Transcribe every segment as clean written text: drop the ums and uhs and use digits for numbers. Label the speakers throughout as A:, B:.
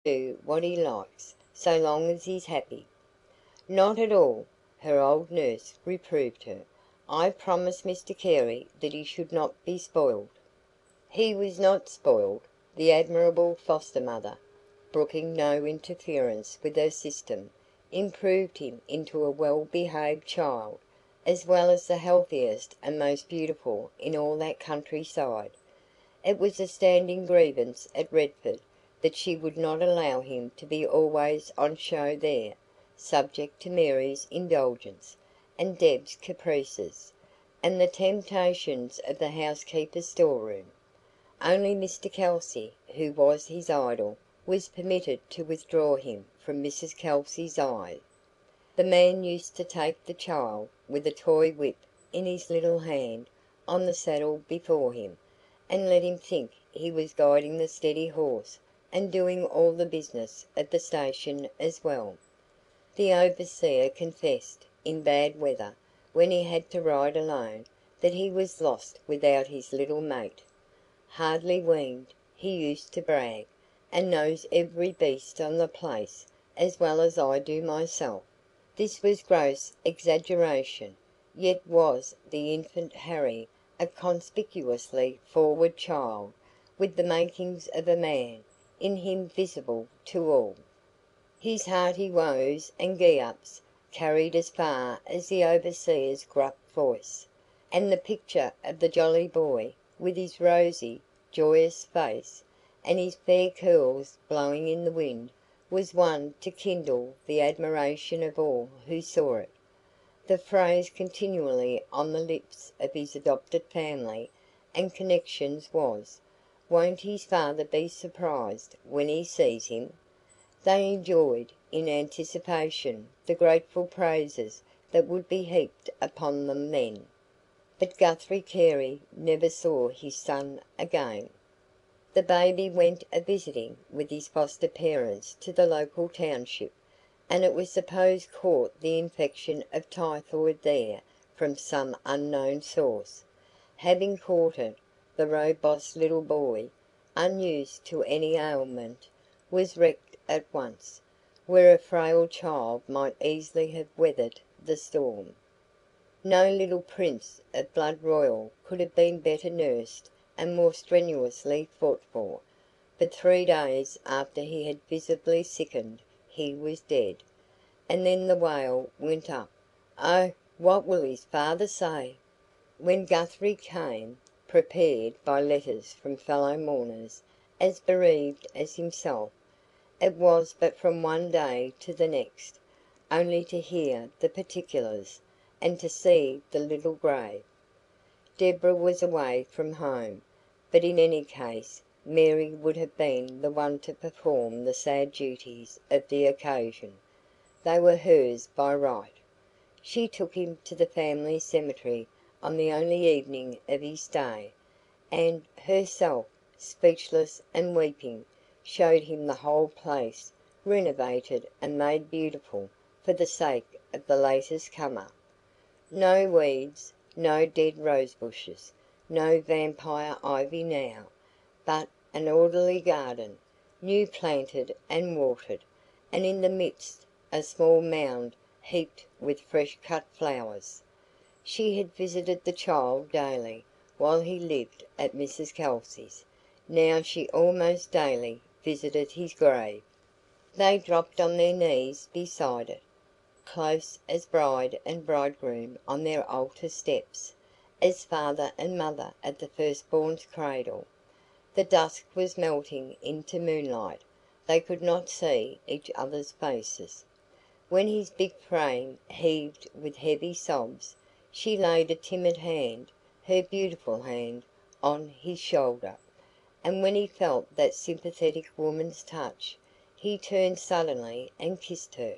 A: do what he likes, so long as he's happy." "Not at all," her old nurse reproved her. "I promised Mr Carey that he should not be spoiled." He was not spoiled. The admirable foster mother, brooking no interference with her system, improved him into a well behaved child, as well as the healthiest and most beautiful in all that countryside. It was a standing grievance at Redford that she would not allow him to be always on show there, subject to Mary's indulgence, and Deb's caprices, and the temptations of the housekeeper's storeroom. Only Mr Kelsey, who was his idol, was permitted to withdraw him from Mrs Kelsey's eye. The man used to take the child, with a toy whip in his little hand, on the saddle before him, and let him think he was guiding the steady horse and doing all the business of the station as well. The overseer confessed, in bad weather, when he had to ride alone, that he was lost without his little mate. "Hardly weaned," he used to brag, "and knows every beast on the place as well as I do myself." This was gross exaggeration, yet was the infant Harry a conspicuously forward child, with the makings of a man in him visible to all. His hearty woes and gee-ups carried as far as the overseer's gruff voice, and the picture of the jolly boy, with his rosy, joyous face, and his fair curls blowing in the wind, was one to kindle the admiration of all who saw it. The phrase continually on the lips of his adopted family and connections was, "Won't his father be surprised when he sees him?" They enjoyed, in anticipation, the grateful praises that would be heaped upon them then. But Guthrie Carey never saw his son again. The baby went a visiting with his foster parents to the local township, and it was supposed caught the infection of typhoid there from some unknown source. Having caught it, the robust little boy, unused to any ailment, was wrecked at once, where a frail child might easily have weathered the storm. No little prince of blood royal could have been better nursed and more strenuously fought for, but 3 days after he had visibly sickened he was dead. And then the wail went up, "Oh, what will his father say?" When Guthrie came, prepared by letters from fellow mourners, as bereaved as himself, it was but from one day to the next, only to hear the particulars, and to see the little grave. Deborah was away from home, but in any case Mary would have been the one to perform the sad duties of the occasion. They were hers by right. She took him to the family cemetery on the only evening of his stay, and, herself speechless and weeping, showed him the whole place, renovated and made beautiful for the sake of the latest comer. No weeds, no dead rosebushes, no vampire ivy now, but an orderly garden, new planted and watered, and in the midst a small mound heaped with fresh cut flowers. She had visited the child daily while he lived at Mrs Kelsey's; now she almost daily visited his grave. They dropped on their knees beside it, close as bride and bridegroom on their altar steps, as father and mother at the firstborn's cradle. The dusk was melting into moonlight; they could not see each other's faces. When his big frame heaved with heavy sobs, she laid a timid hand, her beautiful hand, on his shoulder, and when he felt that sympathetic woman's touch, he turned suddenly and kissed her.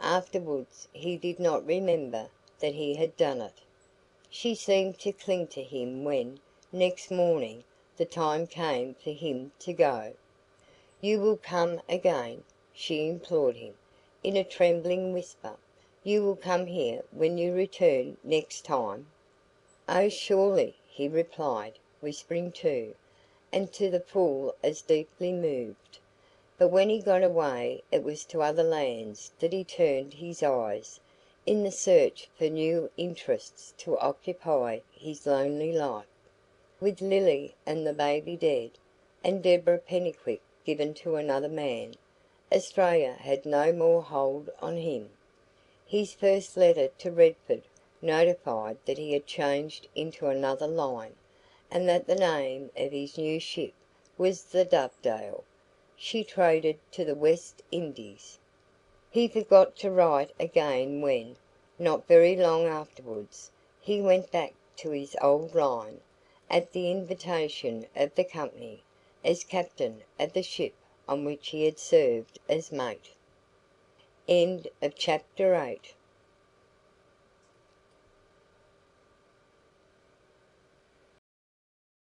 A: Afterwards he did not remember that he had done it. She seemed to cling to him when, next morning, the time came for him to go. "You will come again?" she implored him, in a trembling whisper. "You will come here when you return next time?" "Oh, surely," he replied, whispering too, and to the full as deeply moved. But when he got away it was to other lands that he turned his eyes, in the search for new interests to occupy his lonely life. With Lily and the baby dead, and Deborah Pennycuick given to another man, Australia had no more hold on him. His first letter to Redford notified that he had changed into another line, and that the name of his new ship was the Dovedale. She traded to the West Indies. He forgot to write again when, not very long afterwards, he went back to his old line, at the invitation of the company, as captain of the ship on which he had served as mate. Chapter 8.